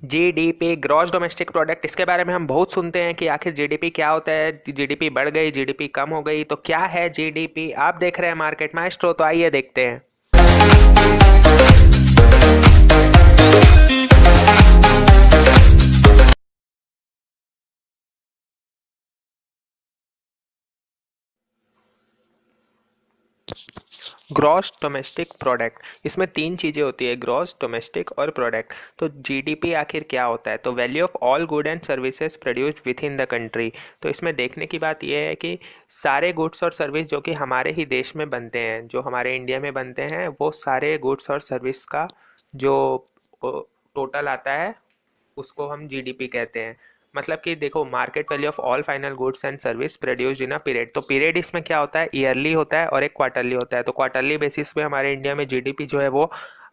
GDP gross domestic product, इसके बारे में हम बहुत सुनते हैं कि आखिर जीडीपी क्या होता है, जीडीपी बढ़ गई, जीडीपी कम हो गई, तो क्या है जीडीपी। आप देख रहे हैं मार्केट माइस्ट्रो, तो आइए देखते हैं। ग्रॉस डोमेस्टिक प्रोडक्ट, इसमें तीन चीज़ें होती है, ग्रॉस डोमेस्टिक और प्रोडक्ट। तो जीडीपी आखिर क्या होता है, तो value of all good and services produced with in the country. तो इसमें देखने की बात यह है कि सारे गुड्स और सर्विस जो कि हमारे ही देश में बनते हैं, जो हमारे इंडिया में बनते हैं, वो सारे गुड्स और सर्विस का जो टोटल आता है उसको हम जीडीपी कहते हैं। मतलब कि देखो, market value of all final goods and service produced in a period. तो पीरियड इसमें क्या होता है, ईयरली होता है और एक क्वार्टरली होता है। तो क्वार्टरली बेसिस पे हमारे इंडिया में जीडीपी जो है वो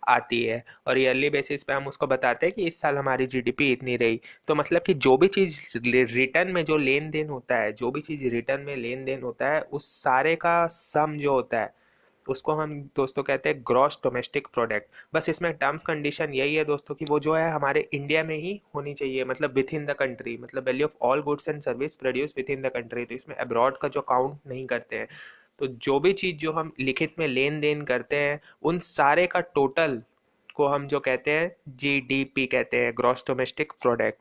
आती है, और ईयरली बेसिस पे हम उसको बताते हैं कि इस साल हमारी जीडीपी इतनी रही। तो मतलब कि जो भी चीज़ रिटर्न में जो लेन देन होता है, जो भी चीज़ रिटर्न में लेन देन होता है, उस सारे का सम जो होता है उसको हम दोस्तों कहते हैं ग्रॉस डोमेस्टिक प्रोडक्ट। बस इसमें टर्म्स कंडीशन यही है दोस्तों कि वो जो है हमारे इंडिया में ही होनी चाहिए, मतलब विद इन द कंट्री, मतलब value of all goods and service produce with in the country. तो इसमें अब्रॉड का जो काउंट नहीं करते हैं। तो जो भी चीज़ जो हम लिखित में लेन देन करते हैं, उन सारे का टोटल को हम जो कहते हैं जीडीपी कहते हैं, gross domestic product.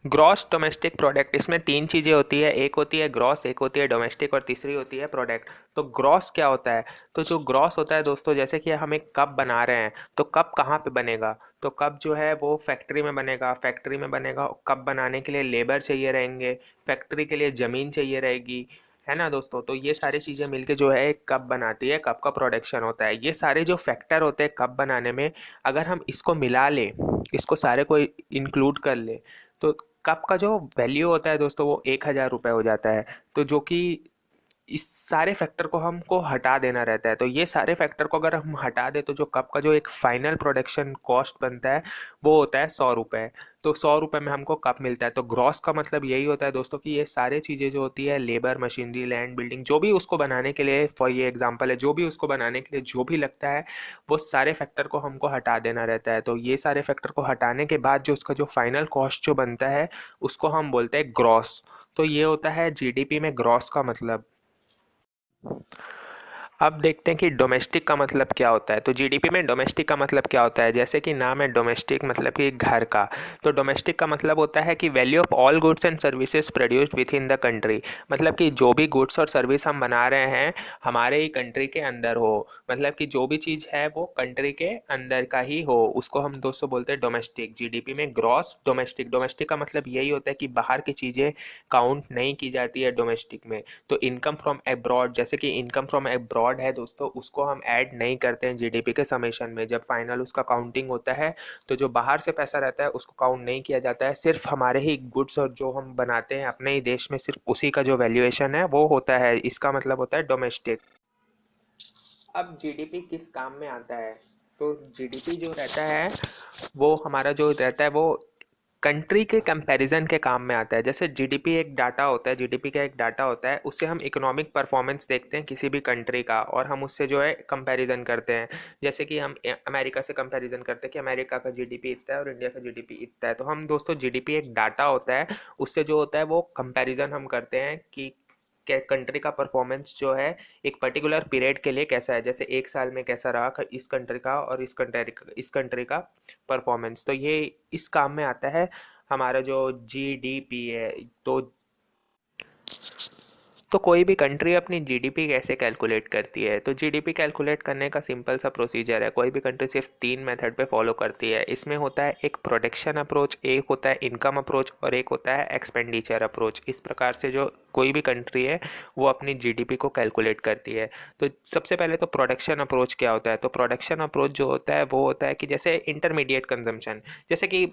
Gross domestic product, इसमें तीन चीज़ें होती है, एक होती है ग्रॉस, एक होती है डोमेस्टिक और तीसरी होती है प्रोडक्ट। तो ग्रॉस क्या होता है, तो जो ग्रॉस होता है दोस्तों, जैसे कि हम एक कप बना रहे हैं, तो कप कहाँ पे बनेगा, तो कप जो है वो फैक्ट्री में बनेगा। फैक्ट्री में बनेगा, कप बनाने के लिए लेबर चाहिए रहेंगे, फैक्ट्री के लिए ज़मीन चाहिए रहेगी, है ना दोस्तों। तो ये सारी चीज़ें मिलके जो है एक कप बनाती है, कप का प्रोडक्शन होता है। ये सारे जो फैक्टर होते हैं कप बनाने में, अगर हम इसको मिला लें, इसको सारे को इंक्लूड कर लें, तो कप का जो वैल्यू होता है दोस्तों वो 1,000 रुपये हो जाता है। तो जो कि इस सारे फैक्टर को हमको हटा देना रहता है। तो ये सारे फैक्टर को अगर हम हटा दें तो जो कप का जो एक फाइनल प्रोडक्शन कॉस्ट बनता है वो होता है 100 रुपये। तो 100 रुपये में हमको कप मिलता है। तो ग्रॉस का मतलब यही होता है दोस्तों कि ये सारी चीज़ें जो होती है, लेबर, मशीनरी, लैंड, बिल्डिंग, जो भी उसको बनाने के लिए, फॉर ये एग्जांपल है, जो भी उसको बनाने के लिए जो भी लगता है, वो सारे फैक्टर को हमको हटा देना रहता है। तो ये सारे फैक्टर को हटाने के बाद जो उसका जो फाइनल कॉस्ट जो बनता है उसको हम बोलते हैं ग्रॉस। तो ये होता है जीडीपी में ग्रॉस का मतलब। अब देखते हैं कि डोमेस्टिक का मतलब क्या होता है। तो जीडीपी में डोमेस्टिक का मतलब क्या होता है, जैसे कि नाम है डोमेस्टिक, मतलब कि घर का। तो डोमेस्टिक का मतलब होता है कि value of all goods and services produced with in the country. मतलब कि जो भी गुड्स और सर्विस हम बना रहे हैं हमारे ही कंट्री के अंदर हो, मतलब कि जो भी चीज़ है वो कंट्री के अंदर का ही हो, उसको हम दोस्तों बोलते हैं डोमेस्टिक। जीडीपी में ग्रॉस डोमेस्टिक, डोमेस्टिक का मतलब यही होता है कि बाहर की चीज़ें काउंट नहीं की जाती है डोमेस्टिक में। तो इनकम फ्रॉम अब्रॉड, जैसे कि इनकम फ्रॉम अब्रॉड है दोस्तों, उसको हम ऐड नहीं करते हैं जीडीपी के समेशन में। जब फाइनल उसका काउंटिंग होता है तो जो बाहर से पैसा रहता है उसको काउंट नहीं किया जाता है, सिर्फ हमारे ही गुड्स और जो हम बनाते हैं अपने ही देश में, सिर्फ उसी का जो वैल्यूएशन है वो होता है। इसका मतलब होता है डोमेस्टिक। अब जीडीपी किस काम में आता है, तो जीडीपी जो रहता है वो हमारा जो रहता है वो कंट्री के कंपैरिजन के काम में आता है। जैसे जीडीपी एक डाटा होता है, जीडीपी का एक डाटा होता है, उससे हम इकोनॉमिक परफॉर्मेंस देखते हैं किसी भी कंट्री का, और हम उससे जो है कंपैरिजन करते हैं। जैसे कि हम अमेरिका से कंपैरिजन करते हैं कि अमेरिका का जीडीपी इतना है और इंडिया का जीडीपी इतना है। तो हम दोस्तों जीडीपी एक डाटा होता है, उससे जो होता है वो कंपैरिजन हम करते हैं कि कंट्री का परफॉर्मेंस जो है एक पर्टिकुलर पीरियड के लिए कैसा है, जैसे एक साल में कैसा रहा इस कंट्री का और इस कंट्री का परफॉर्मेंस। तो ये इस काम में आता है हमारा जो जीडीपी है। तो कोई भी कंट्री अपनी जीडीपी कैसे कैलकुलेट करती है, तो जीडीपी कैलकुलेट करने का सिंपल सा प्रोसीजर है। कोई भी कंट्री सिर्फ तीन मेथड पे फॉलो करती है। इसमें होता है एक प्रोडक्शन अप्रोच, एक होता है इनकम अप्रोच और एक होता है एक्सपेंडिचर अप्रोच। इस प्रकार से जो कोई भी कंट्री है वो अपनी जीडीपी को कैलकुलेट करती है। तो सबसे पहले तो प्रोडक्शन अप्रोच क्या होता है, तो प्रोडक्शन अप्रोच जो होता है वो होता है कि जैसे इंटरमीडिएट कंजम्पशन, जैसे कि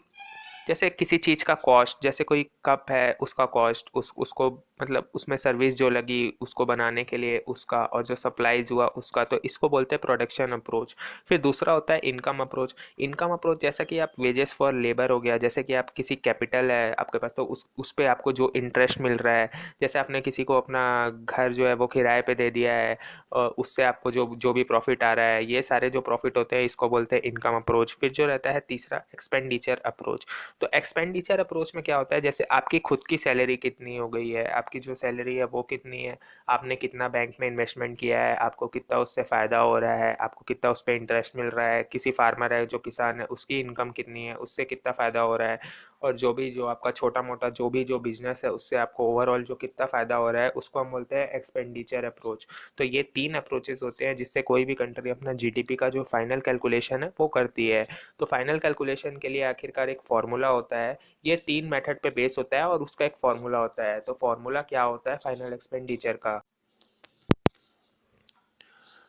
जैसे किसी चीज़ का कॉस्ट, जैसे कोई कप है उसका कॉस्ट, उसको मतलब उसमें सर्विस जो लगी उसको बनाने के लिए उसका, और जो सप्लाईज हुआ उसका, तो इसको बोलते हैं प्रोडक्शन अप्रोच। फिर दूसरा होता है इनकम अप्रोच। इनकम अप्रोच जैसा कि आप वेजेस फॉर लेबर हो गया, जैसे कि आप किसी कैपिटल है आपके पास तो उस पे आपको जो इंटरेस्ट मिल रहा है, जैसे आपने किसी को अपना घर जो है वो किराए पे दे दिया है, और उससे आपको जो जो भी प्रॉफिट आ रहा है, ये सारे जो प्रॉफिट होते हैं इसको बोलते हैं इनकम अप्रोच। फिर जो रहता है तीसरा एक्सपेंडिचर अप्रोच। तो एक्सपेंडिचर अप्रोच में क्या होता है, जैसे आपकी खुद की सैलरी कितनी हो गई है, आपकी जो सैलरी है वो कितनी है, आपने कितना बैंक में इन्वेस्टमेंट किया है, आपको कितना उससे फ़ायदा हो रहा है, आपको कितना उस पर इंटरेस्ट मिल रहा है, किसी फार्मर है जो किसान है उसकी इनकम कितनी है, उससे कितना फ़ायदा हो रहा है, और जो भी जो आपका छोटा मोटा जो भी जो बिजनेस है उससे आपको ओवरऑल जो कितना फ़ायदा हो रहा है, उसको हम बोलते हैं एक्सपेंडिचर अप्रोच। तो ये 3 अप्रोचेस होते हैं जिससे कोई भी कंट्री अपना जीडीपी का जो फाइनल कैलकुलेशन है वो करती है। तो फाइनल कैलकुलेशन के लिए आखिरकार एक फार्मूला होता है, ये 3 मेथड पे बेस होता है और उसका एक फार्मूला होता है। तो फार्मूला क्या होता है फाइनल एक्सपेंडिचर का,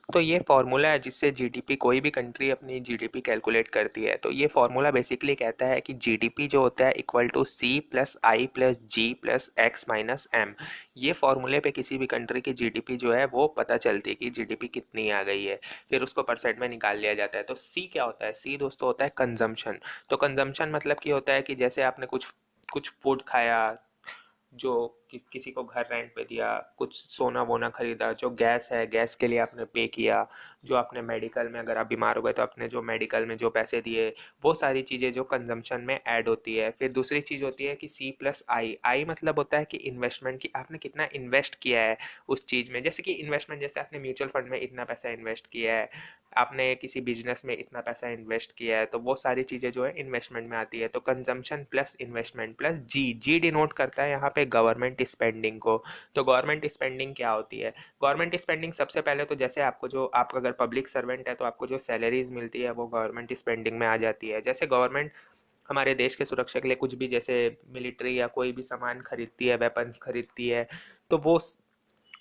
तो ये फार्मूला है जिससे जीडीपी, कोई भी कंट्री अपनी जीडीपी कैलकुलेट करती है। तो ये फार्मूला बेसिकली कहता है कि जीडीपी जो होता है equal to C plus I plus G plus X minus M. ये फार्मूले पे किसी भी कंट्री की जीडीपी जो है वो पता चलती है कि जीडीपी कितनी आ गई है, फिर उसको परसेंट में निकाल लिया जाता है। तो सी क्या होता है, सी दोस्तों होता है कंजम्पशन। तो कंजम्पशन मतलब कि होता है कि जैसे आपने कुछ कुछ फूड खाया, जो किसी को घर रेंट पे दिया, कुछ सोना वोना खरीदा, जो गैस है गैस के लिए आपने पे किया, जो आपने मेडिकल में अगर आप बीमार हो गए तो आपने जो मेडिकल में जो पैसे दिए, वो सारी चीज़ें जो कंजम्पशन में ऐड होती है। फिर दूसरी चीज़ होती है कि सी प्लस आई। आई मतलब होता है कि इन्वेस्टमेंट, की आपने कितना इन्वेस्ट किया है उस चीज़ में, जैसे कि इन्वेस्टमेंट, जैसे आपने म्यूचुअल फंड में इतना पैसा इन्वेस्ट किया है, आपने किसी बिजनेस में इतना पैसा इन्वेस्ट किया है, तो वो सारी चीज़ें जो है इन्वेस्टमेंट में आती है। तो कंजम्पशन प्लस इन्वेस्टमेंट प्लस जी, जी डिनोट करता है यहाँ पे गवर्नमेंट स्पेंडिंग को। तो गवर्नमेंट स्पेंडिंग क्या होती है, गवर्नमेंट स्पेंडिंग सबसे पहले तो जैसे आपको जो, आप अगर पब्लिक सर्वेंट है तो आपको जो सैलरीज मिलती है वो गवर्नमेंट स्पेंडिंग में आ जाती है। जैसे गवर्नमेंट हमारे देश के सुरक्षा के लिए कुछ भी, जैसे मिलिट्री या कोई भी सामान खरीदती है, वेपन्स खरीदती है, तो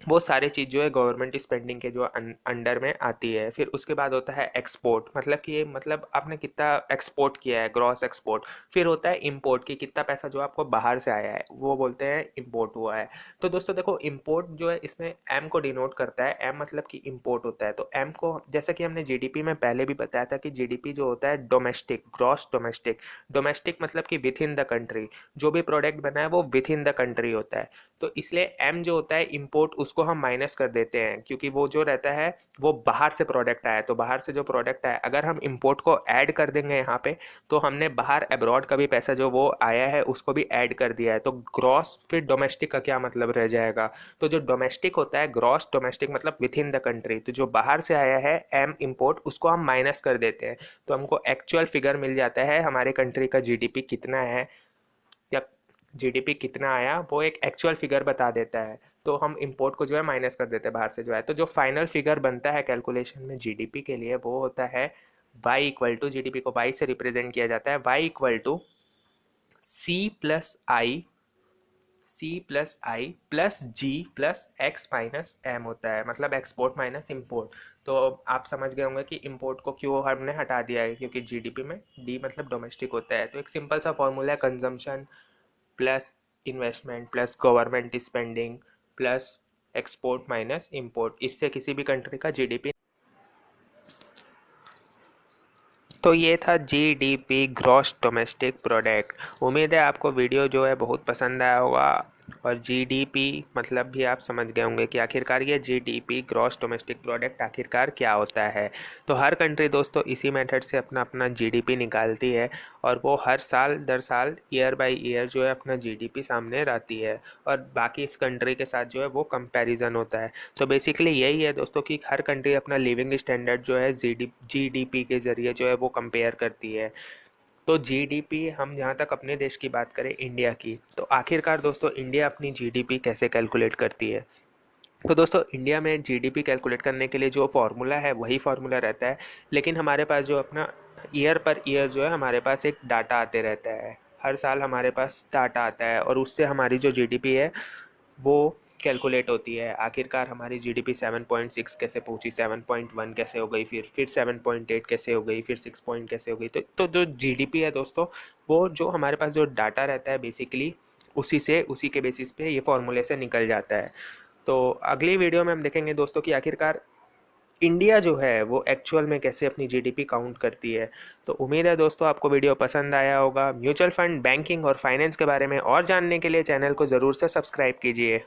वो सारी चीज़ जो है गवर्नमेंट स्पेंडिंग के जो अंडर में आती है। फिर उसके बाद होता है एक्सपोर्ट, मतलब कि ये मतलब आपने कितना एक्सपोर्ट किया है, ग्रॉस एक्सपोर्ट। फिर होता है इंपोर्ट, की कितना पैसा जो आपको बाहर से आया है वो बोलते हैं इंपोर्ट हुआ है। तो दोस्तों देखो, इंपोर्ट जो है इसमें एम को डिनोट करता है, एम मतलब कि इंपोर्ट होता है। तो एम को, जैसा कि हमने जीडीपी में पहले भी बताया था कि जीडीपी जो होता है डोमेस्टिक, ग्रॉस डोमेस्टिक। डोमेस्टिक मतलब कि विथ इन द कंट्री, जो भी प्रोडक्ट बना है वो विथ इन द कंट्री होता है। तो इसलिए एम जो होता है इंपोर्ट, उसको हम माइनस कर देते हैं, क्योंकि वो जो रहता है वो बाहर से प्रोडक्ट आया, तो बाहर से जो प्रोडक्ट आया अगर हम इंपोर्ट को ऐड कर देंगे यहाँ पे, तो हमने बाहर अब्रॉड का भी पैसा जो वो आया है उसको भी ऐड कर दिया है। तो ग्रॉस, फिर डोमेस्टिक का क्या मतलब रह जाएगा, तो जो डोमेस्टिक होता है, ग्रॉस डोमेस्टिक मतलब विथ इन द कंट्री, तो जो बाहर से आया है एम इंपोर्ट, उसको हम माइनस कर देते हैं, तो हमको एक्चुअल फिगर मिल जाता है हमारे कंट्री का जीडीपी कितना है, या जीडीपी कितना आया वो एक एक्चुअल फिगर बता देता है। तो हम इंपोर्ट को जो है माइनस कर देते हैं बाहर से जो है, तो जो फाइनल फिगर बनता है कैलकुलेशन में जीडीपी के लिए वो होता है y इक्वल टू, जीडीपी को y से रिप्रेजेंट किया जाता है, y equal to C plus I, C plus I plus G plus X minus M होता है, मतलब एक्सपोर्ट माइनस इंपोर्ट। तो आप समझ गए होंगे कि इंपोर्ट को क्यों हमने हटा दिया है, क्योंकि जीडीपी में डी मतलब डोमेस्टिक होता है। तो एक सिंपल सा फॉर्मूला है, consumption plus investment plus government spending plus export minus import, इससे किसी भी कंट्री का जीडीपी। तो ये था जीडीपी, ग्रॉस डोमेस्टिक प्रोडक्ट। उम्मीद है आपको वीडियो जो है बहुत पसंद आया होगा, और जीडीपी मतलब भी आप समझ गए होंगे कि आखिरकार ये जीडीपी, ग्रॉस डोमेस्टिक प्रोडक्ट, आखिरकार क्या होता है। तो हर कंट्री दोस्तों इसी मेथड से अपना अपना जीडीपी निकालती है, और वो हर साल दर साल, ईयर बाय ईयर जो है अपना जीडीपी सामने लाती है, और बाकी इस कंट्री के साथ जो है वो कंपैरिजन होता है। तो बेसिकली यही है दोस्तों कि हर कंट्री अपना लिविंग स्टैंडर्ड जो है जीडीपी के ज़रिए जो है वो कंपेयर करती है। तो जीडीपी, हम जहाँ तक अपने देश की बात करें इंडिया की, तो आखिरकार दोस्तों इंडिया अपनी जीडीपी कैसे कैलकुलेट करती है। तो दोस्तों इंडिया में जीडीपी कैलकुलेट करने के लिए जो फार्मूला है वही फार्मूला रहता है, लेकिन हमारे पास जो अपना ईयर पर ईयर जो है हमारे पास एक डाटा आते रहता है, हर साल हमारे पास डाटा आता है, और उससे हमारी जो जीडीपी है वो कैलकुलेट होती है। आखिरकार हमारी जीडीपी 7.6 कैसे पहुंची, 7.1 कैसे हो गई, फिर 7.8 कैसे हो गई, फिर 6 पॉइंट कैसे हो गई। तो जो जीडीपी है दोस्तों, वो जो हमारे पास जो डाटा रहता है बेसिकली उसी के बेसिस पे ये फॉर्मूले से निकल जाता है। तो अगली वीडियो में हम देखेंगे दोस्तों कि आखिरकार इंडिया जो है वो एक्चुअल में कैसे अपनी जीडीपी काउंट करती है। तो उम्मीद है दोस्तों आपको वीडियो पसंद आया होगा। म्यूचुअल फंड, बैंकिंग और फाइनेंस के बारे में और जानने के लिए चैनल को ज़रूर से सब्सक्राइब कीजिए।